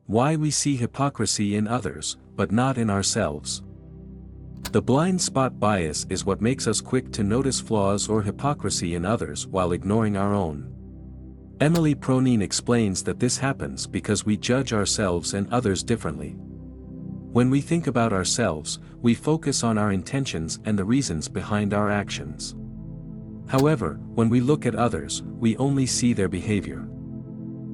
Why we see hypocrisy in others, but not in ourselves. The blind spot bias is what makes us quick to notice flaws or hypocrisy in others while ignoring our own. Emily Pronin explains that this happens because we judge ourselves and others differently. When we think about ourselves, we focus on our intentions and the reasons behind our actions. However, when we look at others, we only see their behavior.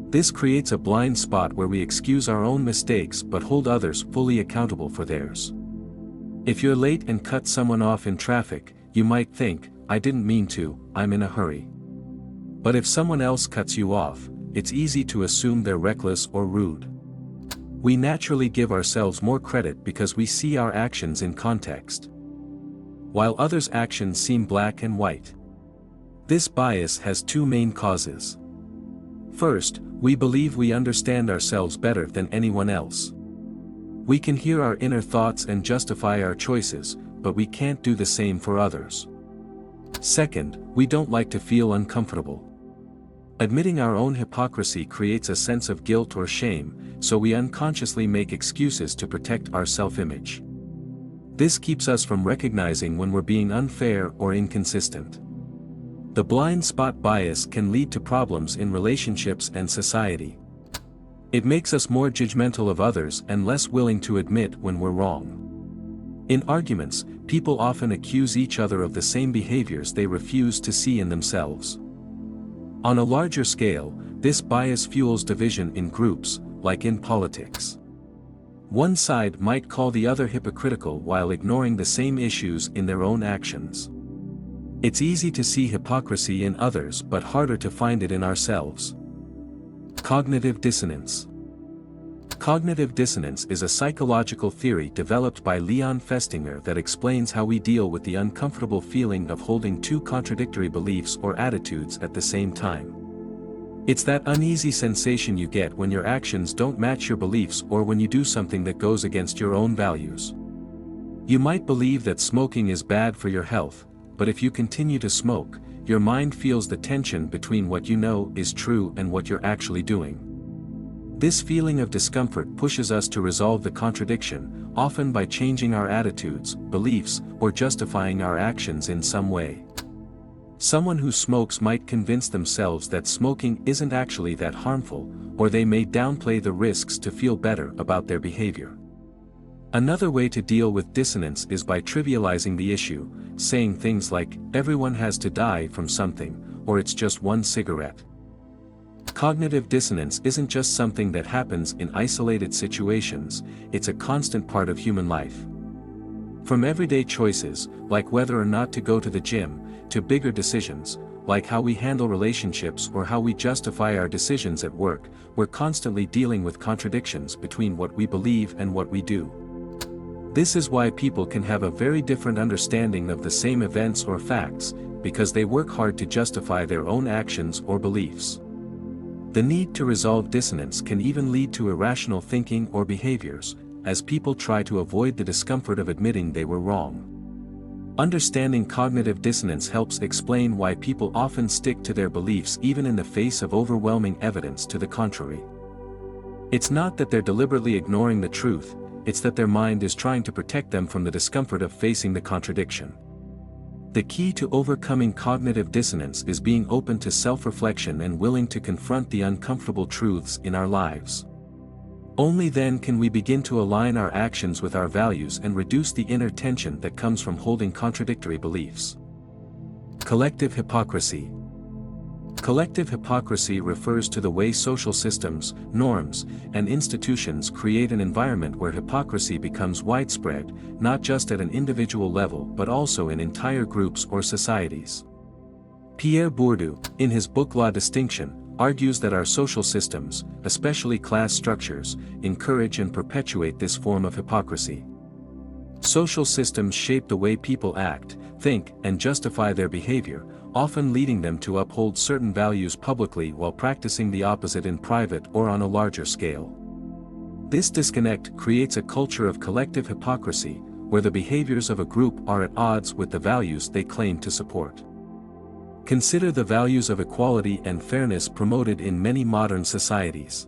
This creates a blind spot where we excuse our own mistakes but hold others fully accountable for theirs. If you're late and cut someone off in traffic, you might think, "I didn't mean to, I'm in a hurry." But if someone else cuts you off, it's easy to assume they're reckless or rude. We naturally give ourselves more credit because we see our actions in context, while others' actions seem black and white. This bias has two main causes. First, we believe we understand ourselves better than anyone else. We can hear our inner thoughts and justify our choices, but we can't do the same for others. Second, we don't like to feel uncomfortable. Admitting our own hypocrisy creates a sense of guilt or shame, so we unconsciously make excuses to protect our self-image. This keeps us from recognizing when we're being unfair or inconsistent. The blind spot bias can lead to problems in relationships and society. It makes us more judgmental of others and less willing to admit when we're wrong. In arguments, people often accuse each other of the same behaviors they refuse to see in themselves. On a larger scale, this bias fuels division in groups, like in politics. One side might call the other hypocritical while ignoring the same issues in their own actions. It's easy to see hypocrisy in others but harder to find it in ourselves. Cognitive dissonance. Cognitive dissonance is a psychological theory developed by Leon Festinger that explains how we deal with the uncomfortable feeling of holding two contradictory beliefs or attitudes at the same time. It's that uneasy sensation you get when your actions don't match your beliefs or when you do something that goes against your own values. You might believe that smoking is bad for your health, but if you continue to smoke, your mind feels the tension between what you know is true and what you're actually doing. This feeling of discomfort pushes us to resolve the contradiction, often by changing our attitudes, beliefs, or justifying our actions in some way. Someone who smokes might convince themselves that smoking isn't actually that harmful, or they may downplay the risks to feel better about their behavior. Another way to deal with dissonance is by trivializing the issue, saying things like, "Everyone has to die from something," or "It's just one cigarette." Cognitive dissonance isn't just something that happens in isolated situations, it's a constant part of human life. From everyday choices, like whether or not to go to the gym, to bigger decisions, like how we handle relationships or how we justify our decisions at work, we're constantly dealing with contradictions between what we believe and what we do. This is why people can have a very different understanding of the same events or facts, because they work hard to justify their own actions or beliefs. The need to resolve dissonance can even lead to irrational thinking or behaviors, as people try to avoid the discomfort of admitting they were wrong. Understanding cognitive dissonance helps explain why people often stick to their beliefs even in the face of overwhelming evidence to the contrary. It's not that they're deliberately ignoring the truth, it's that their mind is trying to protect them from the discomfort of facing the contradiction. The key to overcoming cognitive dissonance is being open to self-reflection and willing to confront the uncomfortable truths in our lives. Only then can we begin to align our actions with our values and reduce the inner tension that comes from holding contradictory beliefs. Collective hypocrisy. Collective hypocrisy refers to the way social systems, norms, and institutions create an environment where hypocrisy becomes widespread, not just at an individual level but also in entire groups or societies. Pierre Bourdieu, in his book La Distinction, argues that our social systems, especially class structures, encourage and perpetuate this form of hypocrisy. Social systems shape the way people act, think, and justify their behavior, often leading them to uphold certain values publicly while practicing the opposite in private or on a larger scale. This disconnect creates a culture of collective hypocrisy, where the behaviors of a group are at odds with the values they claim to support. Consider the values of equality and fairness promoted in many modern societies.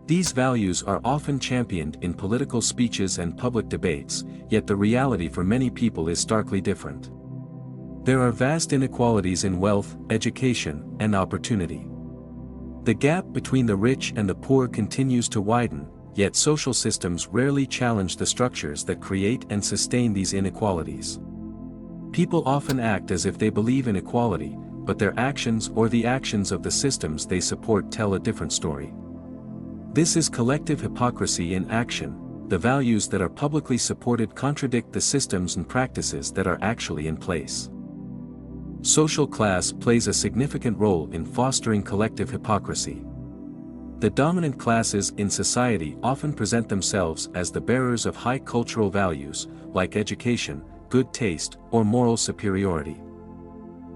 These values are often championed in political speeches and public debates, yet the reality for many people is starkly different. There are vast inequalities in wealth, education, and opportunity. The gap between the rich and the poor continues to widen, yet social systems rarely challenge the structures that create and sustain these inequalities. People often act as if they believe in equality, but their actions or the actions of the systems they support tell a different story. This is collective hypocrisy in action. The values that are publicly supported contradict the systems and practices that are actually in place. Social class plays a significant role in fostering collective hypocrisy. The dominant classes in society often present themselves as the bearers of high cultural values, like education, good taste, or moral superiority.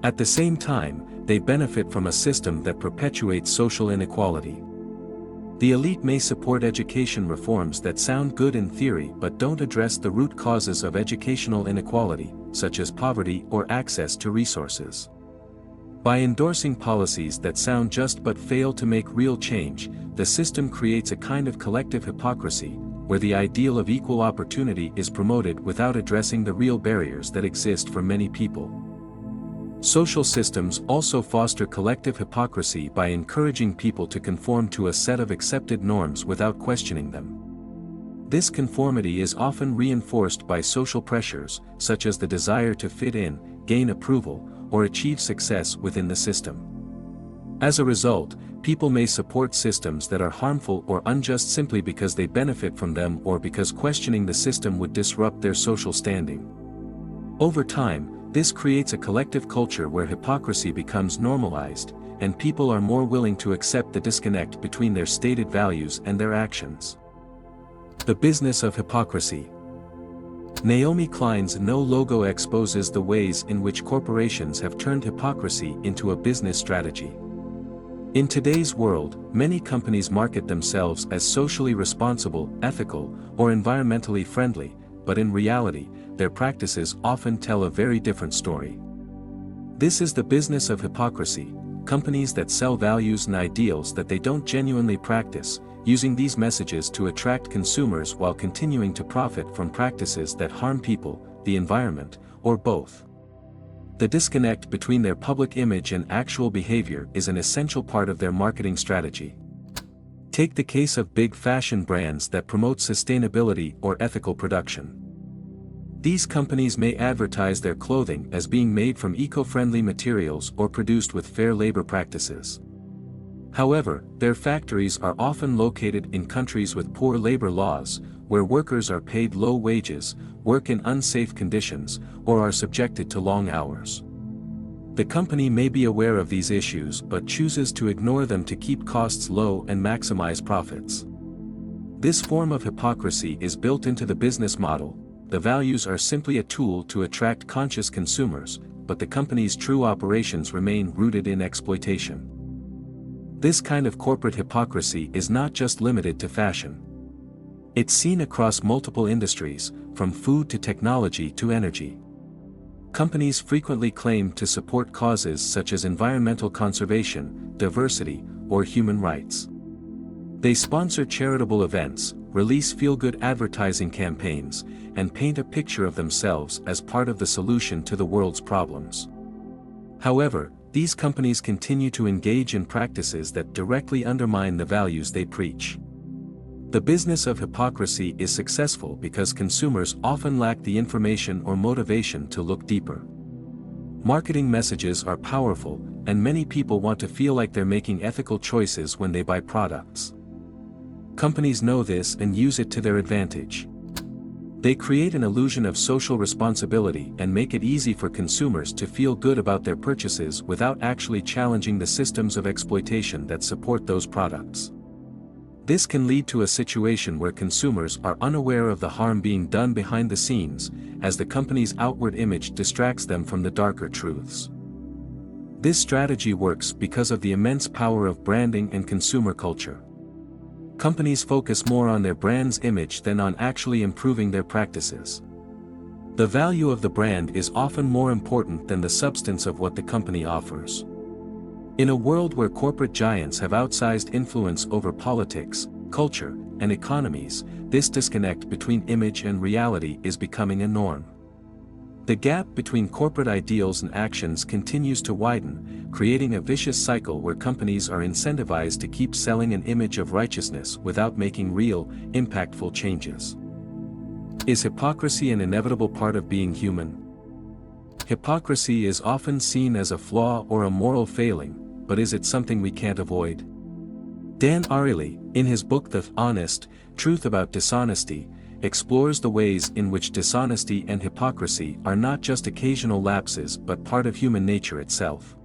At the same time, they benefit from a system that perpetuates social inequality. The elite may support education reforms that sound good in theory but don't address the root causes of educational inequality, such as poverty or access to resources. By endorsing policies that sound just but fail to make real change, the system creates a kind of collective hypocrisy, where the ideal of equal opportunity is promoted without addressing the real barriers that exist for many people. Social systems also foster collective hypocrisy by encouraging people to conform to a set of accepted norms without questioning them. This conformity is often reinforced by social pressures, such as the desire to fit in, gain approval, or achieve success within the system. As a result, people may support systems that are harmful or unjust simply because they benefit from them or because questioning the system would disrupt their social standing. Over time, this creates a collective culture where hypocrisy becomes normalized, and people are more willing to accept the disconnect between their stated values and their actions. The Business of Hypocrisy. Naomi Klein's No logo exposes the ways in which corporations have turned hypocrisy into a business strategy. In today's world, many companies market themselves as socially responsible, ethical, or environmentally friendly, but in reality, their practices often tell a very different story. This is the business of hypocrisy, companies that sell values and ideals that they don't genuinely practice, using these messages to attract consumers while continuing to profit from practices that harm people, the environment, or both. The disconnect between their public image and actual behavior is an essential part of their marketing strategy. Take the case of big fashion brands that promote sustainability or ethical production. These companies may advertise their clothing as being made from eco-friendly materials or produced with fair labor practices. However, their factories are often located in countries with poor labor laws, where workers are paid low wages, work in unsafe conditions, or are subjected to long hours. The company may be aware of these issues but chooses to ignore them to keep costs low and maximize profits. This form of hypocrisy is built into the business model. The values are simply a tool to attract conscious consumers, but the company's true operations remain rooted in exploitation. This kind of corporate hypocrisy is not just limited to fashion. It's seen across multiple industries, from food to technology to energy. Companies frequently claim to support causes such as environmental conservation, diversity, or human rights. They sponsor charitable events, release feel-good advertising campaigns, and paint a picture of themselves as part of the solution to the world's problems. However, these companies continue to engage in practices that directly undermine the values they preach. The business of hypocrisy is successful because consumers often lack the information or motivation to look deeper. Marketing messages are powerful, and many people want to feel like they're making ethical choices when they buy products. Companies know this and use it to their advantage. They create an illusion of social responsibility and make it easy for consumers to feel good about their purchases without actually challenging the systems of exploitation that support those products. This can lead to a situation where consumers are unaware of the harm being done behind the scenes, as the company's outward image distracts them from the darker truths. This strategy works because of the immense power of branding and consumer culture. Companies focus more on their brand's image than on actually improving their practices. The value of the brand is often more important than the substance of what the company offers. In a world where corporate giants have outsized influence over politics, culture, and economies, this disconnect between image and reality is becoming a norm. The gap between corporate ideals and actions continues to widen, creating a vicious cycle where companies are incentivized to keep selling an image of righteousness without making real, impactful changes. Is hypocrisy an inevitable part of being human? Hypocrisy is often seen as a flaw or a moral failing, but is it something we can't avoid? Dan Ariely, in his book The Honest Truth About Dishonesty, explores the ways in which dishonesty and hypocrisy are not just occasional lapses but part of human nature itself.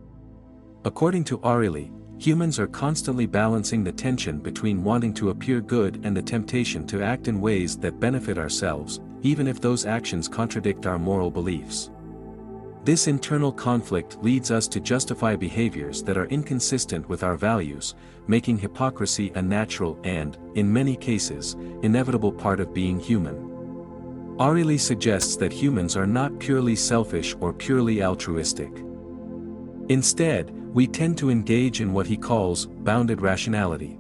According to Ariely, humans are constantly balancing the tension between wanting to appear good and the temptation to act in ways that benefit ourselves, even if those actions contradict our moral beliefs. This internal conflict leads us to justify behaviors that are inconsistent with our values, making hypocrisy a natural and, in many cases, inevitable part of being human. Ariely suggests that humans are not purely selfish or purely altruistic. Instead, we tend to engage in what he calls bounded rationality.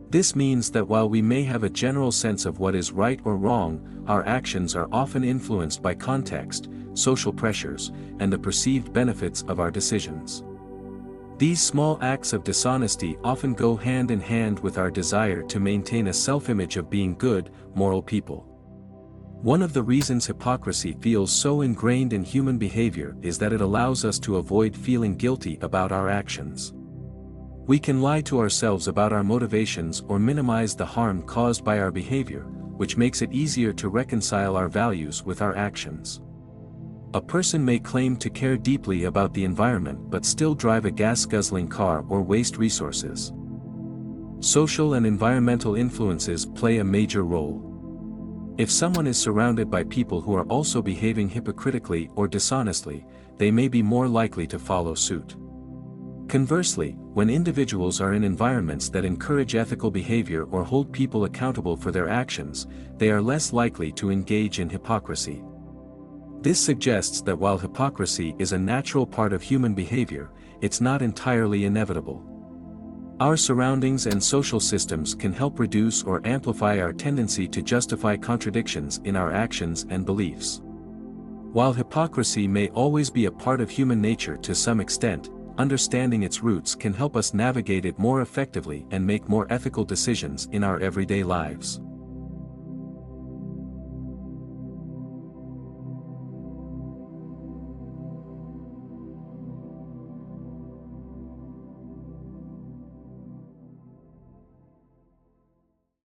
This means that while we may have a general sense of what is right or wrong, our actions are often influenced by context, social pressures, and the perceived benefits of our decisions. These small acts of dishonesty often go hand in hand with our desire to maintain a self-image of being good, moral people. One of the reasons hypocrisy feels so ingrained in human behavior is that it allows us to avoid feeling guilty about our actions. We can lie to ourselves about our motivations or minimize the harm caused by our behavior, which makes it easier to reconcile our values with our actions. A person may claim to care deeply about the environment but still drive a gas-guzzling car or waste resources. Social and environmental influences play a major role. If someone is surrounded by people who are also behaving hypocritically or dishonestly, they may be more likely to follow suit. Conversely, when individuals are in environments that encourage ethical behavior or hold people accountable for their actions, they are less likely to engage in hypocrisy. This suggests that while hypocrisy is a natural part of human behavior, it's not entirely inevitable. Our surroundings and social systems can help reduce or amplify our tendency to justify contradictions in our actions and beliefs. While hypocrisy may always be a part of human nature to some extent, understanding its roots can help us navigate it more effectively and make more ethical decisions in our everyday lives.